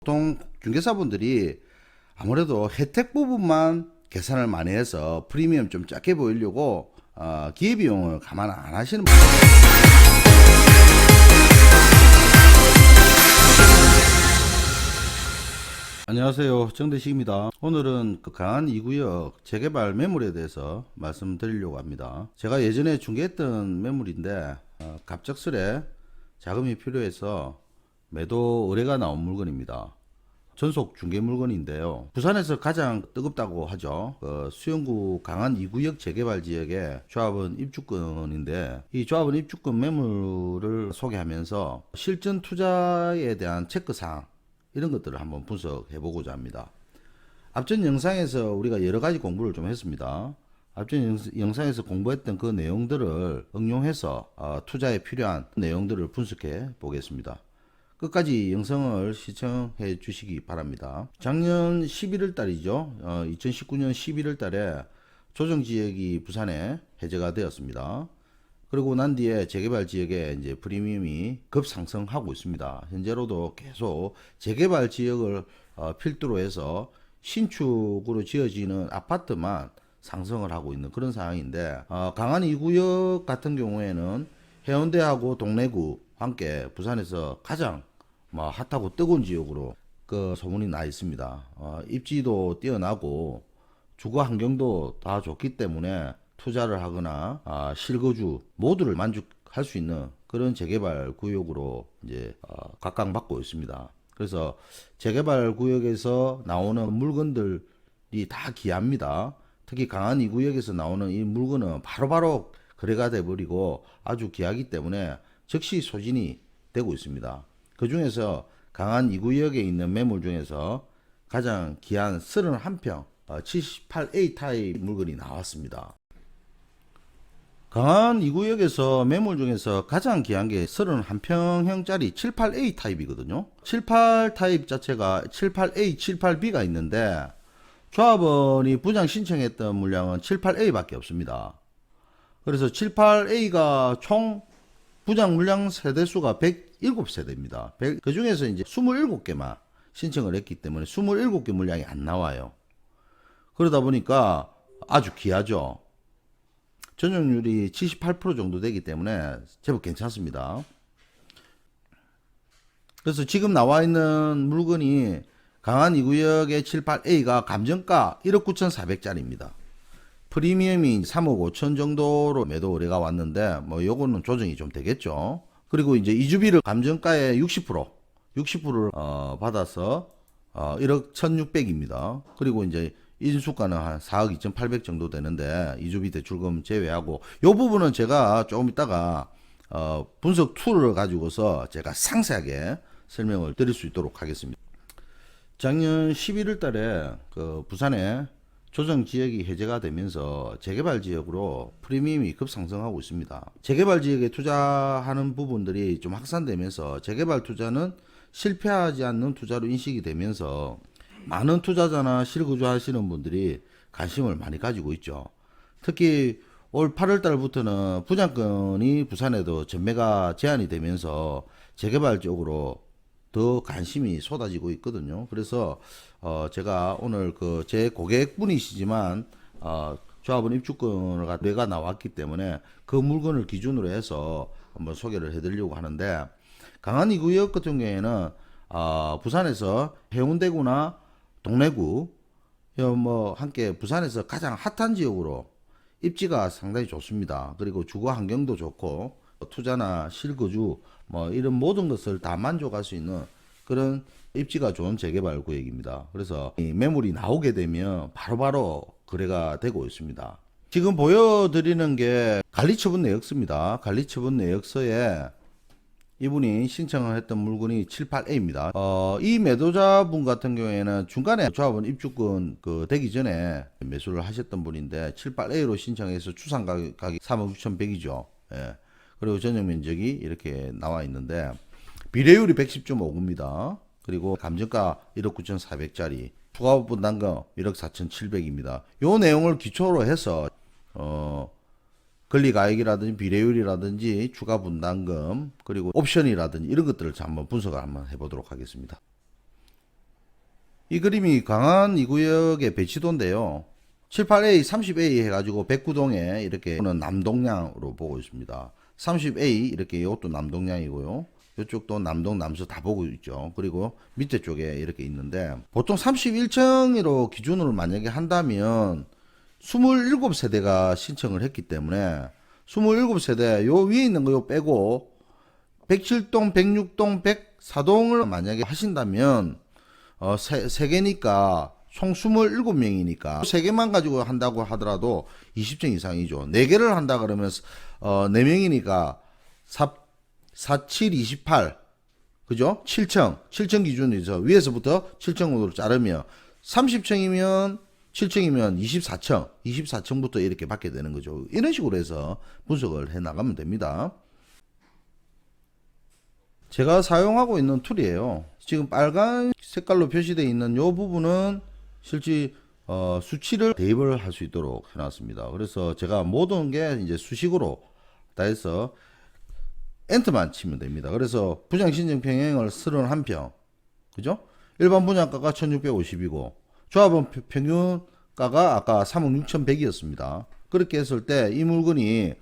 보통 중개사분들이 아무래도 혜택 부분만 계산을 많이 해서 프리미엄 좀 작게 보이려고 기회비용을 감안 안 하시는 분. 안녕하세요, 정대식입니다. 오늘은 그 강한 2구역 재개발 매물에 대해서 말씀드리려고 합니다. 제가 예전에 중개했던 매물인데 갑작스레 자금이 필요해서 매도 의뢰가 나온 물건입니다. 전속 중개 물건인데요. 부산에서 가장 뜨겁다고 하죠. 수영구 강한 2구역 재개발 지역의 조합원 입주권인데, 이 조합원 입주권 매물을 소개하면서 실전 투자에 대한 체크사항, 이런 것들을 한번 분석해 보고자 합니다. 앞전 영상에서 우리가 여러 가지 공부를 좀 했습니다. 앞전 영상에서 공부했던 그 내용들을 응용해서 투자에 필요한 내용들을 분석해 보겠습니다. 끝까지 영상을 시청해 주시기 바랍니다. 작년 11월 달이죠. 2019년 11월 달에 조정지역이 부산에 해제가 되었습니다. 그리고 난 뒤에 재개발 지역에 이제 프리미엄이 급상승하고 있습니다. 현재로도 계속 재개발 지역을 필두로 해서 신축으로 지어지는 아파트만 상승을 하고 있는 그런 상황인데, 강한 2구역 같은 경우에는 해운대하고 동래구 함께 부산에서 가장 핫하고 뜨거운 지역으로 그 소문이 나 있습니다. 입지도 뛰어나고 주거 환경도 다 좋기 때문에 투자를 하거나 실거주 모두를 만족할 수 있는 그런 재개발 구역으로 이제 각광받고 있습니다. 그래서 재개발 구역에서 나오는 물건들이 다 귀합니다. 특히 강한 2구역에서 나오는 이 물건은 바로바로 거래가 돼 버리고 아주 귀하기 때문에 즉시 소진이 되고 있습니다. 그 중에서 강한 2구역에 있는 매물 중에서 가장 귀한 31평 78A 타입 물건이 나왔습니다. 강한 2구역에서 매물 중에서 가장 귀한 게 31평형짜리 78A 타입이거든요. 78 타입 자체가 78A, 78B가 있는데 조합원이 부장 신청했던 물량은 78A 밖에 없습니다. 그래서 78A가 총 부장 물량 세대수가 107세대입니다. 그 중에서 이제 27개만 신청을 했기 때문에 27개 물량이 안 나와요. 그러다 보니까 아주 귀하죠. 전용률이 78% 정도 되기 때문에 제법 괜찮습니다. 그래서 지금 나와 있는 물건이 강한 2구역의 78A가 감정가 1억 9,400짜리입니다. 프리미엄이 3억 5천 정도로 매도 의뢰가 왔는데 요거는 조정이 좀 되겠죠. 그리고 이제 이주비를 감정가의 60%를 받아서 1억 1,600입니다. 그리고 이제 인수가는 한 4억 2,800 정도 되는데 이주비 대출금 제외하고 요 부분은 제가 조금 이따가 분석 툴을 가지고서 제가 상세하게 설명을 드릴 수 있도록 하겠습니다. 작년 11월 달에 그 부산에 조정 지역이 해제가 되면서 재개발 지역으로 프리미엄이 급상승하고 있습니다. 재개발 지역에 투자하는 부분들이 좀 확산되면서 재개발 투자는 실패하지 않는 투자로 인식이 되면서 많은 투자자나 실거주 하시는 분들이 관심을 많이 가지고 있죠. 특히 올 8월 달부터는 분양권이 부산에도 전매가 제한이 되면서 재개발 쪽으로 더 관심이 쏟아지고 있거든요. 그래서 제가 오늘 그 제 고객분이시지만 조합원 입주권을 내가 나왔기 때문에 그 물건을 기준으로 해서 한번 소개를 해드리려고 하는데, 강한 2구역 같은 경우에는 부산에서 해운대구나 동래구 함께 부산에서 가장 핫한 지역으로 입지가 상당히 좋습니다. 그리고 주거 환경도 좋고 투자나 실거주 이런 모든 것을 다 만족할 수 있는 그런 입지가 좋은 재개발 구역입니다. 그래서 이 매물이 나오게 되면 바로바로 거래가 되고 있습니다. 지금 보여드리는 게 관리처분 내역서입니다. 관리처분 내역서에 이분이 신청을 했던 물건이 78A입니다. 이 매도자분 같은 경우에는 중간에 조합원 입주권 되기 전에 매수를 하셨던 분인데 78A로 신청해서 추상 가격이 3억 6,100이죠. 예. 그리고 전용 면적이 이렇게 나와 있는데 비례율이 110.59입니다. 그리고 감정가 1억 9,400짜리, 추가 분담금 1억 4,700입니다. 요 내용을 기초로 해서 권리가액이라든지 비례율이라든지 추가 분담금 그리고 옵션이라든지 이런 것들을 한번 분석을 한번 해보도록 하겠습니다. 이 그림이 강한 2구역의 배치도인데요. 78A, 30A 해가지고 백구동에 이렇게 남동향으로 보고 있습니다. 30A 이렇게 이것도 남동향이고요. 이쪽도 남동, 남서 다 보고 있죠. 그리고 밑에 쪽에 이렇게 있는데 보통 31층으로 기준으로 만약에 한다면 27세대가 신청을 했기 때문에 27세대 요 위에 있는 거 요 빼고 107동, 106동, 104동을 만약에 하신다면 세 개니까 총 27명이니까 3개만 가지고 한다고 하더라도 20층 이상이죠. 4개를 한다 그러면 4명이니까 4, 7, 28 그죠? 7층 기준에서 위에서부터 7층으로 자르면 30층이면 7층이면 24층부터 이렇게 받게 되는 거죠. 이런 식으로 해서 분석을 해 나가면 됩니다. 제가 사용하고 있는 툴이에요. 지금 빨간 색깔로 표시되어 있는 이 부분은 실제 수치를 대입을 할 수 있도록 해놨습니다. 그래서 제가 모든 게 이제 수식으로 다 해서 엔터만 치면 됩니다. 그래서 분양 신청 평형을 31평 그죠? 일반 분양가가 1650이고 조합원 평균가가 아까 3억 6100이었습니다. 그렇게 했을 때 이 물건이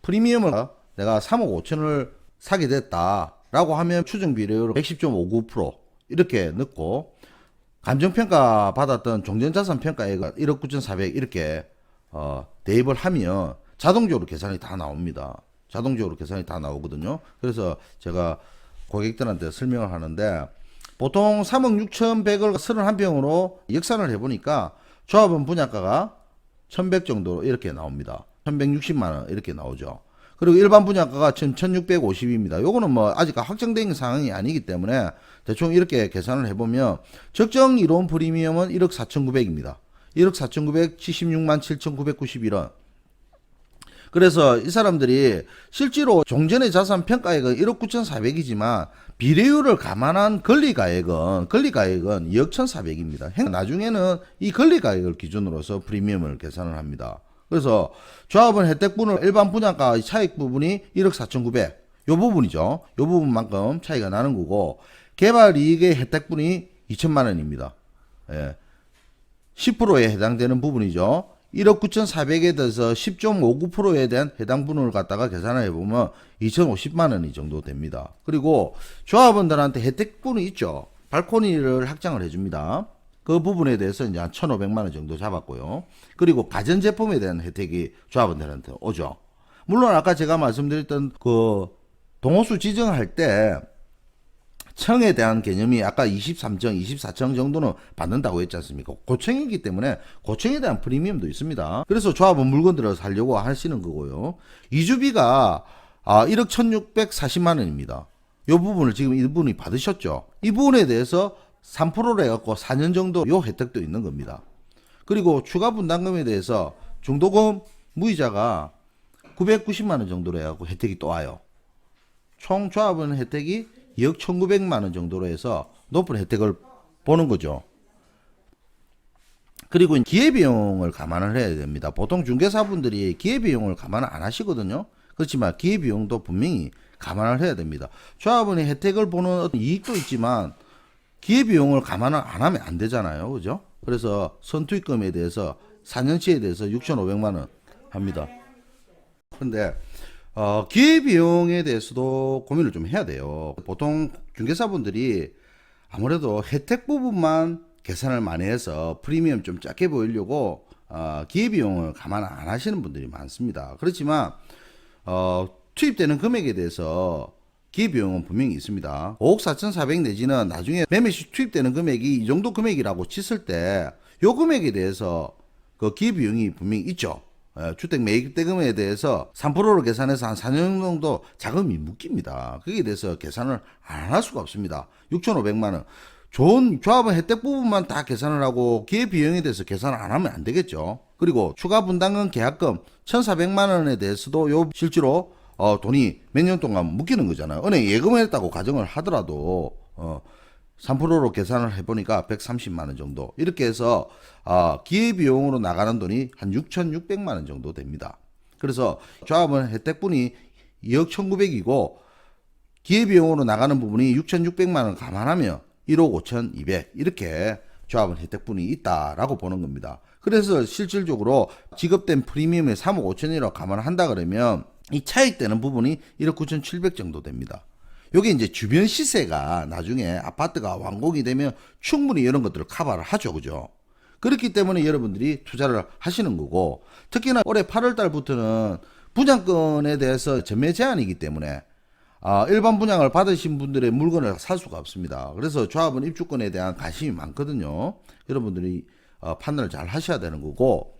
프리미엄을 내가 3억 5천을 사게 됐다 라고 하면 추정 비례율 110.59% 이렇게 넣고 감정평가 받았던 종전자산 평가액을 1억 9,400 이렇게 대입을 하면 자동적으로 계산이 다 나옵니다. 자동적으로 계산이 다 나오거든요. 그래서 제가 고객들한테 설명을 하는데 보통 3억 6,100을 31평으로 역산을 해보니까 조합원 분양가가 1,100 정도 이렇게 나옵니다. 1,160만원 이렇게 나오죠. 그리고 일반 분양가가 1,650입니다. 요거는 뭐 아직 확정된 상황이 아니기 때문에 대충 이렇게 계산을 해보면 적정 이론 프리미엄은 1억 4,900입니다. 1억 4,976만 7,991원. 그래서 이 사람들이 실제로 종전의 자산 평가액은 1억 9,400이지만 비례율을 감안한 권리가액은 2억 1,400입니다. 나중에는 이 권리가액을 기준으로서 프리미엄을 계산을 합니다. 그래서 조합원 혜택분을 일반 분양가 차익 부분이 1억 4,900 요 부분이죠. 요 부분만큼 차이가 나는 거고 개발이익의 혜택분이 2천만 원입니다. 예. 10%에 해당되는 부분이죠. 1억 9,400에 대해서 10.59%에 대한 해당 분을 갖다가 계산을 해보면 2,050만 원이 정도 됩니다. 그리고 조합원들한테 혜택분이 있죠. 발코니를 확장을 해줍니다. 그 부분에 대해서 이제 한 1,500만 원 정도 잡았고요. 그리고 가전제품에 대한 혜택이 조합원들한테 오죠. 물론 아까 제가 말씀드렸던 그 동호수 지정할 때 층에 대한 개념이 아까 23층, 24층 정도는 받는다고 했지 않습니까? 고층이기 때문에 고층에 대한 프리미엄도 있습니다. 그래서 조합은 물건들을 살려고 하시는 거고요. 이주비가 1억 1,640만 원입니다. 이 부분을 지금 이분이 받으셨죠. 이 부분에 대해서 3%로 해갖고 4년 정도 요 혜택도 있는 겁니다. 그리고 추가 분담금에 대해서 중도금 무이자가 990만 원 정도로 해갖고 혜택이 또 와요. 총 조합은 혜택이 2억 1,900만 원 정도로 해서 높은 혜택을 보는 거죠. 그리고 기회비용을 감안을 해야 됩니다. 보통 중개사분들이 기회비용을 감안을 안 하시거든요. 그렇지만 기회비용도 분명히 감안을 해야 됩니다. 조합원이 혜택을 보는 이익도 있지만 기회비용을 감안을 안 하면 안 되잖아요. 그죠? 그래서 선투입금에 대해서 4년치에 대해서 6,500만 원 합니다. 근데 기회비용에 대해서도 고민을 좀 해야 돼요. 보통 중개사분들이 아무래도 혜택 부분만 계산을 많이 해서 프리미엄 좀 작게 보이려고 기회비용을 감안 안 하시는 분들이 많습니다. 그렇지만 투입되는 금액에 대해서 기회비용은 분명히 있습니다. 5억 4,400 내지는 나중에 매매 시 투입되는 금액이 이 정도 금액이라고 쳤을 때 요 금액에 대해서 그 기회비용이 분명히 있죠. 주택 매입대금에 대해서 3%로 계산해서 한 4년 정도 자금이 묶입니다. 거기에 대해서 계산을 안 할 수가 없습니다. 6,500만 원. 좋은 조합원 혜택 부분만 다 계산을 하고 기회비용에 대해서 계산을 안 하면 안 되겠죠. 그리고 추가 분담금 계약금 1,400만 원에 대해서도 요 실제로 돈이 몇 년 동안 묶이는 거잖아요. 은행 예금을 했다고 가정을 하더라도 3%로 계산을 해보니까 130만 원 정도 이렇게 해서 기회비용으로 나가는 돈이 한 6,600만 원 정도 됩니다. 그래서 조합원 혜택분이 2억 1,900이고 기회비용으로 나가는 부분이 6,600만 원 감안하면 1억 5,200 이렇게 조합원 혜택분이 있다라고 보는 겁니다. 그래서 실질적으로 지급된 프리미엄의 3억 5천이라고 감안한다 그러면 이 차익되는 부분이 1억 9,700 정도 됩니다. 요게 이제 주변 시세가 나중에 아파트가 완공이 되면 충분히 이런 것들을 커버를 하죠. 그죠? 그렇기 때문에 여러분들이 투자를 하시는 거고, 특히나 올해 8월 달부터는 분양권에 대해서 전매 제한이기 때문에 일반 분양을 받으신 분들의 물건을 살 수가 없습니다. 그래서 조합원 입주권에 대한 관심이 많거든요. 여러분들이 판단을 잘 하셔야 되는 거고,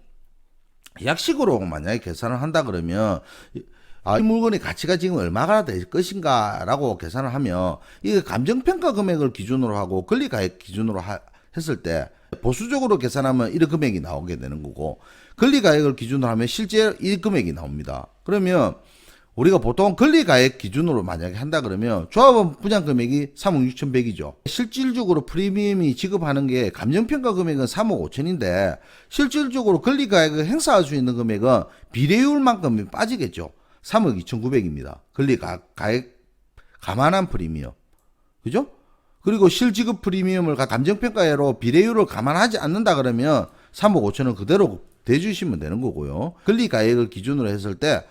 약식으로 만약에 계산을 한다 그러면 이 물건의 가치가 지금 얼마가 될 것인가 라고 계산을 하면 이 감정평가 금액을 기준으로 하고 권리가액 기준으로 했을 때 보수적으로 계산하면 이 금액이 나오게 되는 거고, 권리가액을 기준으로 하면 실제 이 금액이 나옵니다. 그러면 우리가 보통 권리가액 기준으로 만약에 한다 그러면 조합원 분양금액이 3억 6,100이죠. 실질적으로 프리미엄이 지급하는 게 감정평가 금액은 3억 5천인데 실질적으로 권리가액을 행사할 수 있는 금액은 비례율만큼 빠지겠죠. 3억 2,900입니다. 권리가액 감안한 프리미엄. 그죠? 그리고 실지급 프리미엄을 감정평가로 비례율을 감안하지 않는다 그러면 3억 5천은 그대로 대주시면 되는 거고요. 권리가액을 기준으로 했을 때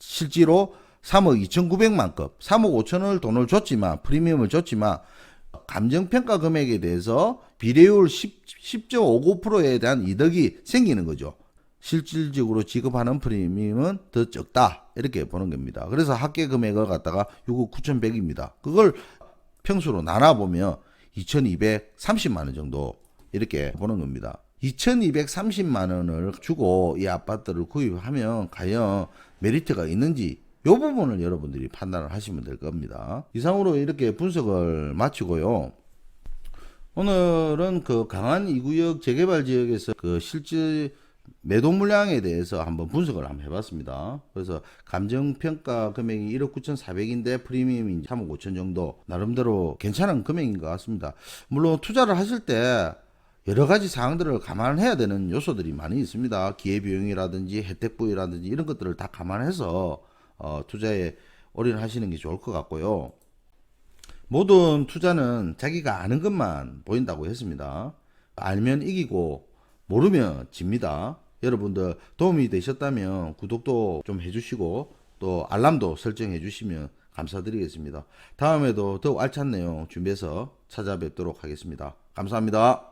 실제로 3억 2,900만큼 3억 5천을 돈을 줬지만 프리미엄을 줬지만 감정평가 금액에 대해서 비례율 10.59%에 대한 이득이 생기는 거죠. 실질적으로 지급하는 프리미엄은 더 적다 이렇게 보는 겁니다. 그래서 합계 금액을 갖다가 6억 9,100입니다. 그걸 평수로 나눠보면 2,230만 원 정도 이렇게 보는 겁니다. 2,230만 원을 주고 이 아파트를 구입하면 과연 메리트가 있는지 이 부분을 여러분들이 판단을 하시면 될 겁니다. 이상으로 이렇게 분석을 마치고요. 오늘은 그 강한 2구역 재개발 지역에서 그 실제 매도 물량에 대해서 한번 분석을 한번 해봤습니다. 그래서 감정평가 금액이 1억 9,400인데 프리미엄이 3억 5천 정도 나름대로 괜찮은 금액인 것 같습니다. 물론 투자를 하실 때 여러 가지 사항들을 감안해야 되는 요소들이 많이 있습니다. 기회비용이라든지 혜택부이라든지 이런 것들을 다 감안해서 투자에 올인하시는 게 좋을 것 같고요. 모든 투자는 자기가 아는 것만 보인다고 했습니다. 알면 이기고 모르면 집니다. 여러분들 도움이 되셨다면 구독도 좀 해주시고 또 알람도 설정해 주시면 감사드리겠습니다. 다음에도 더욱 알찬 내용 준비해서 찾아뵙도록 하겠습니다. 감사합니다.